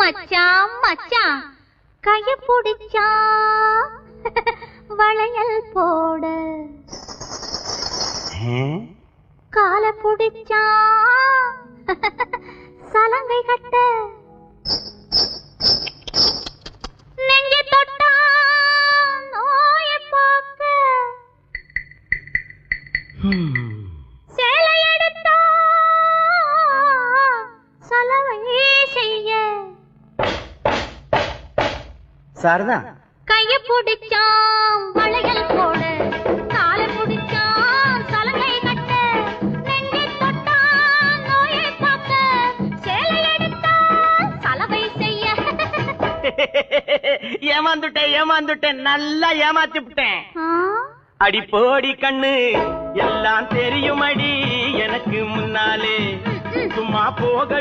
மச்சான் மச்சான் கைய பிடிச்சா வளையல் போட கால பிடிச்சா சலங்கை கட்ட நெஞ்சு தொட்டா நோய போக்க சேலை எடுத்தா சலவை செய்ய சாரதா கைய பிடிச்சான் வளையல் போட கால பிடிச்சான் சலங்கை கட்ட நெஞ்சு தொட்டா நோயை பார்க்க சேலை எடுத்தா சலவை செய்ய ஏமாந்துட்டேன் நல்லா ஏமாத்தி விட்டேன். அடி போடி கண்ணு எல்லாம் தெரியும் அடி எனக்கு முன்னாலே சும்மா போக